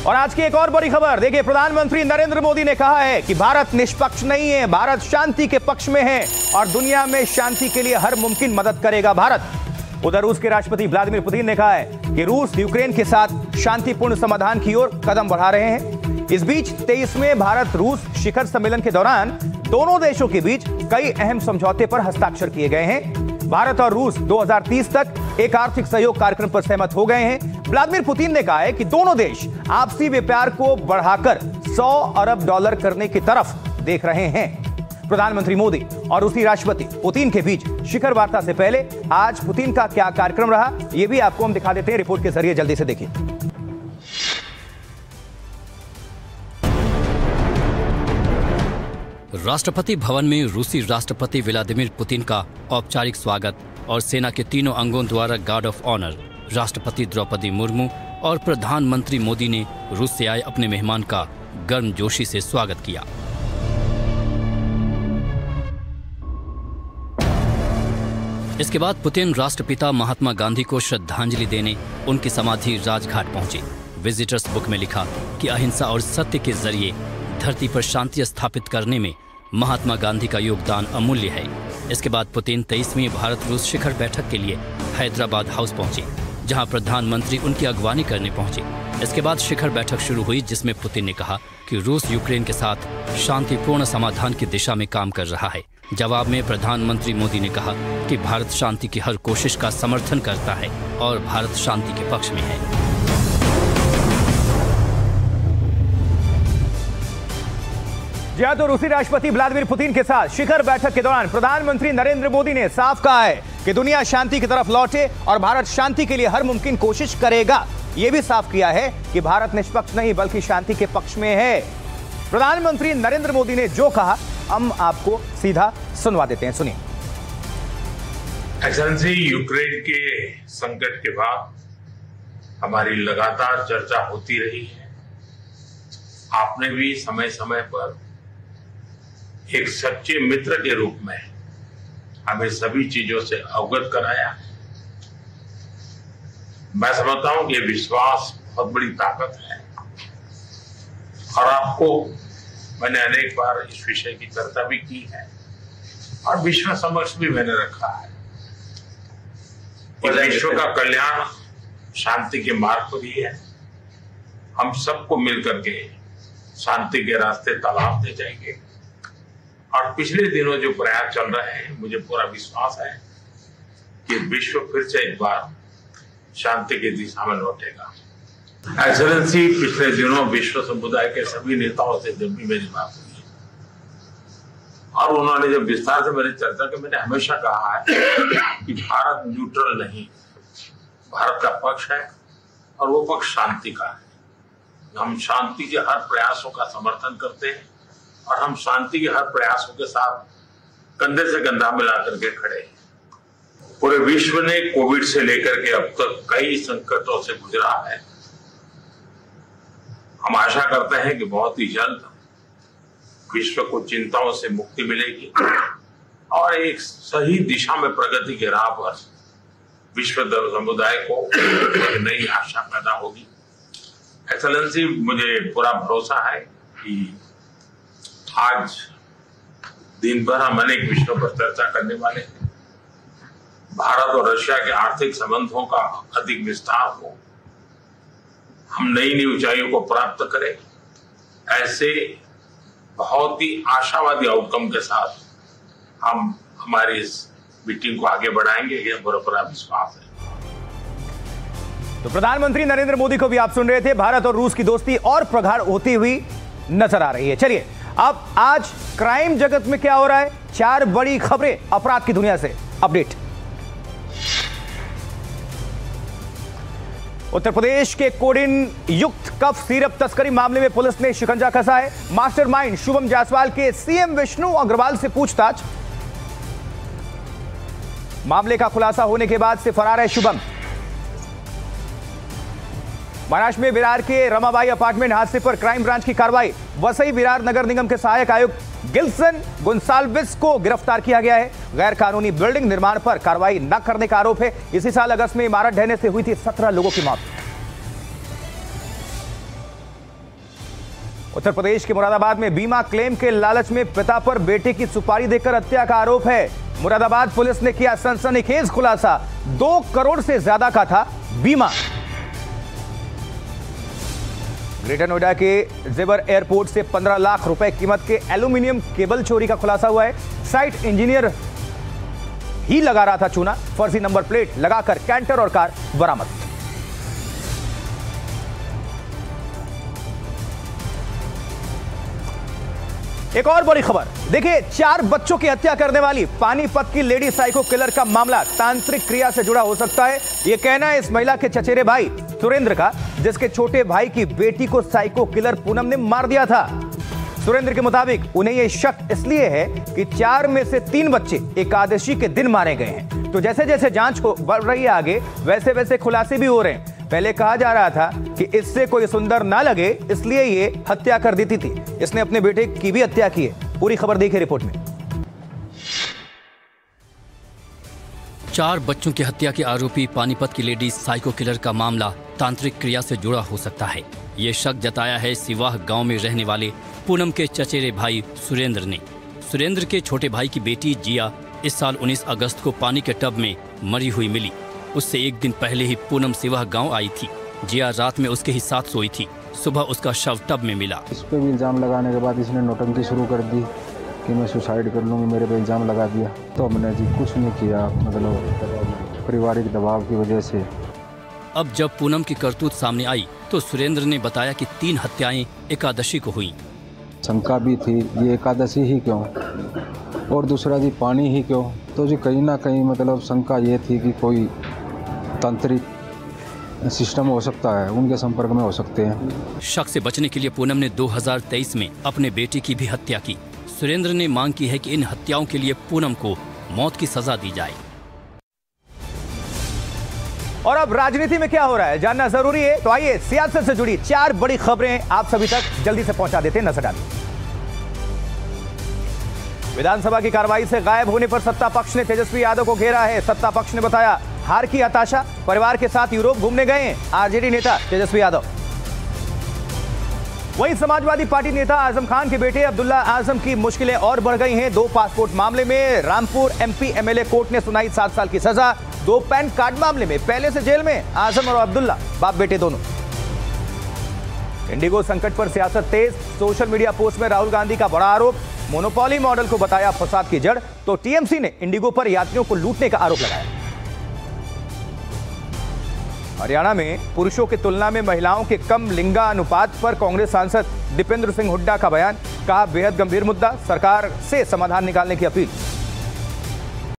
और आज की एक और बड़ी खबर देखिए, प्रधानमंत्री नरेंद्र मोदी ने कहा है कि भारत निष्पक्ष नहीं है, भारत शांति के पक्ष में है और दुनिया में शांति के लिए हर मुमकिन मदद करेगा भारत। उधर रूस के राष्ट्रपति व्लादिमीर पुतिन ने कहा है कि रूस यूक्रेन के साथ शांतिपूर्ण समाधान की ओर कदम बढ़ा रहे हैं। इस बीच 23वें भारत रूस शिखर सम्मेलन के दौरान दोनों देशों के बीच कई अहम समझौते पर हस्ताक्षर किए गए हैं। भारत और रूस 2030 तक एक आर्थिक सहयोग कार्यक्रम पर सहमत हो गए हैं। व्लादिमीर पुतिन ने कहा है कि दोनों देश आपसी व्यापार को बढ़ाकर $100 अरब करने की तरफ देख रहे हैं। प्रधानमंत्री मोदी और रूसी राष्ट्रपति पुतिन के बीच शिखर वार्ता से पहले आज पुतिन का क्या कार्यक्रम रहा, यह भी आपको हम दिखा देते हैं रिपोर्ट के जरिए। जल्दी से देखिए। राष्ट्रपति भवन में रूसी राष्ट्रपति व्लादिमीर पुतिन का औपचारिक स्वागत और सेना के तीनों अंगों द्वारा गार्ड ऑफ ऑनर, राष्ट्रपति द्रौपदी मुर्मू और प्रधानमंत्री मोदी ने रूस से आए अपने मेहमान का गर्मजोशी से स्वागत किया। इसके बाद पुतिन राष्ट्रपिता महात्मा गांधी को श्रद्धांजलि देने उनकी समाधि राजघाट पहुंचे। विजिटर्स बुक में लिखा कि अहिंसा और सत्य के जरिए धरती पर शांति स्थापित करने में महात्मा गांधी का योगदान अमूल्य है। इसके बाद पुतिन 23वीं भारत रूस शिखर बैठक के लिए हैदराबाद हाउस पहुंचे, जहां प्रधानमंत्री उनकी अगवानी करने पहुंचे। इसके बाद शिखर बैठक शुरू हुई, जिसमें पुतिन ने कहा कि रूस यूक्रेन के साथ शांतिपूर्ण समाधान की दिशा में काम कर रहा है। जवाब में प्रधानमंत्री मोदी ने कहा कि भारत शांति की हर कोशिश का समर्थन करता है और भारत शांति के पक्ष में है। जी हां, तो रूसी राष्ट्रपति व्लादिमीर पुतिन के साथ शिखर बैठक के दौरान प्रधानमंत्री नरेंद्र मोदी ने साफ कहा है कि दुनिया शांति की तरफ लौटे और भारत शांति के लिए हर मुमकिन कोशिश करेगा। यह भी साफ किया है कि भारत निष्पक्ष नहीं बल्कि शांति के पक्ष में है। प्रधानमंत्री नरेंद्र मोदी ने जो कहा हम आपको सीधा सुनवा देते हैं, सुनिए। एक्सेलेंसी, यूक्रेन के संकट के बाद हमारी लगातार चर्चा होती रही है। आपने भी समय समय पर एक सच्चे मित्र के रूप में हमें सभी चीजों से अवगत कराया। मैं समझता हूं कि विश्वास बहुत बड़ी ताकत है और आपको मैंने अनेक बार इस विषय की चर्चा भी की है और विश्व समक्ष भी मैंने रखा है। विश्व का कल्याण शांति के मार्ग पर ही है। हम सबको मिलकर के शांति के रास्ते तलाशते जाएंगे और पिछले दिनों जो प्रयास चल रहे हैं, मुझे पूरा विश्वास है कि विश्व फिर से एक बार शांति की दिशा में लौटेगा। एक्सेलेंसी, पिछले दिनों विश्व समुदाय के सभी नेताओं से जब भी मेरी बात हुई और उन्होंने जब विस्तार से मेरी चर्चा की, मैंने हमेशा कहा है कि भारत न्यूट्रल नहीं, भारत का पक्ष है और वो पक्ष शांति का है। हम शांति के हर प्रयासों का समर्थन करते हैं और हम शांति के हर प्रयासों के साथ कंधे से कंधा मिला करके खड़े हैं। पूरे विश्व ने कोविड से लेकर के अब तक कई संकटों से गुजरा है। हम आशा करते हैं कि बहुत ही जल्द विश्व को चिंताओं से मुक्ति मिलेगी और एक सही दिशा में प्रगति के राह पर विश्व समुदाय को एक नई आशा पैदा होगी। एक्सेलेंसी, मुझे पूरा भरोसा है कि आज दिन भर हम अनेक विषयों पर चर्चा करने वाले हैं। भारत और रशिया के आर्थिक संबंधों का अधिक विस्तार हो, हम नई नई ऊंचाइयों को प्राप्त करें, ऐसे बहुत ही आशावादी आउटकम के साथ हम हमारी इस मीटिंग को आगे बढ़ाएंगे, यह पूरा विश्वास है। तो प्रधानमंत्री नरेंद्र मोदी को भी आप सुन रहे थे। भारत और रूस की दोस्ती और प्रगाढ़ होती हुई नजर आ रही है। चलिए अब आज क्राइम जगत में क्या हो रहा है, 4 बड़ी खबरें अपराध की दुनिया से अपडेट। उत्तर प्रदेश के कोडिन युक्त कफ सिरप तस्करी मामले में पुलिस ने शिकंजा कसा है। मास्टरमाइंड शुभम जायसवाल के सीएम विष्णु अग्रवाल से पूछताछ। मामले का खुलासा होने के बाद से फरार है शुभम। महाराष्ट्र में विरार के रमाबाई अपार्टमेंट हादसे पर क्राइम ब्रांच की कार्रवाई। वसई विरार नगर निगम के सहायक आयुक्त गिल्सन गोंसाल्विस को गिरफ्तार किया गया है। गैर कानूनी बिल्डिंग निर्माण पर कार्रवाई न करने का आरोप है। इसी साल अगस्त में इमारत ढहने से हुई थी 17 लोगों की मौत। उत्तर प्रदेश के मुरादाबाद में बीमा क्लेम के लालच में पिता पर बेटे की सुपारी देकर हत्या का आरोप है। मुरादाबाद पुलिस ने किया सनसनीखेज खुलासा, 2 करोड़ से ज्यादा का था बीमा। ग्रेटर नोएडा के जेवर एयरपोर्ट से 15 लाख रुपए कीमत के एल्यूमिनियम केबल चोरी का खुलासा हुआ है। साइट इंजीनियर ही लगा रहा था चूना, फर्जी नंबर प्लेट लगाकर कैंटर और कार बरामद। एक और बड़ी खबर देखिए, 4 बच्चों की हत्या करने वाली पानीपत की लेडी साइको किलर का मामला तांत्रिक क्रिया से जुड़ा हो सकता है। यह कहना है इस महिला के चचेरे भाई सुरेंद्र का, जिसके छोटे भाई की बेटी को साइको किलर पूनम ने मार दिया था। सुरेंद्र के मुताबिक उन्हें यह शक इसलिए है कि 4 में से 3 बच्चे एकादशी के दिन मारे गए हैं। तो जैसे जैसे जांच को बढ़ रही है आगे, वैसे वैसे खुलासे भी हो रहे हैं। पहले कहा जा रहा था कि इससे कोई सुंदर ना लगे इसलिए ये हत्या कर देती थी। इसने अपने बेटे की भी हत्या की है। पूरी खबर देखिए रिपोर्ट में। 4 बच्चों की हत्या के आरोपी पानीपत की लेडी साइको किलर का मामला तांत्रिक क्रिया से जुड़ा हो सकता है। ये शक जताया है सिवाह गांव में रहने वाले पूनम के चचेरे भाई सुरेंद्र ने। सुरेंद्र के छोटे भाई की बेटी जिया इस साल 19 अगस्त को पानी के टब में मरी हुई मिली। उससे एक दिन पहले ही पूनम सिवाह गांव आई थी। जिया रात में उसके ही साथ सोई थी। सुबह उसका शव टब में मिला। इस पे भी इल्जाम लगाने के बाद इसने नौटंकी शुरू कर दी कि मैं सुसाइड कर लूँगी, मेरे पे इल्जाम लगा दिया। तो हमने जी कुछ नहीं किया, मतलब पारिवारिक दबाव की वजह से। अब जब पूनम की करतूत सामने आई तो सुरेंद्र ने बताया कि 3 हत्याएं एकादशी को हुई। शंका भी थी ये एकादशी ही क्यों, और दूसरा जी पानी ही क्यों। तो जी कहीं ना कहीं मतलब शंका ये थी कि कोई तांत्रिक सिस्टम हो सकता है, उनके संपर्क में हो सकते हैं। शक से बचने के लिए पूनम ने 2023 में अपने बेटे की भी हत्या की। सुरेंद्र ने मांग की है कि इन हत्याओं के लिए पूनम को मौत की सजा दी जाए। और अब राजनीति में क्या हो रहा है जानना जरूरी है, तो आइए सियासत से जुड़ी 4 बड़ी खबरें आप सभी तक जल्दी से पहुंचा देते हैं। नजर डालिए। विधानसभा की कार्रवाई से गायब होने पर सत्ता पक्ष ने तेजस्वी यादव को घेरा है। सत्ता पक्ष ने बताया हार की हताशा, परिवार के साथ यूरोप घूमने गए हैं आरजेडी नेता तेजस्वी यादव। वहीं समाजवादी पार्टी नेता आजम खान के बेटे अब्दुल्ला आजम की मुश्किलें और बढ़ गई हैं। 2 पासपोर्ट मामले में रामपुर एमपी एमएलए कोर्ट ने सुनाई 7 साल की सजा। 2 पैन कार्ड मामले में पहले से जेल में आजम और अब्दुल्ला, बाप बेटे दोनों। इंडिगो संकट पर सियासत तेज, सोशल मीडिया पोस्ट में राहुल गांधी का बड़ा आरोप। मोनोपोली मॉडल को बताया फसाद की जड़, तो टीएमसी ने इंडिगो पर यात्रियों को लूटने का आरोप लगाया। हरियाणा में पुरुषों की तुलना में महिलाओं के कम लिंगानुपात पर कांग्रेस सांसद दीपेंद्र सिंह हुड्डा का बयान, कहा बेहद गंभीर मुद्दा, सरकार से समाधान निकालने की अपील।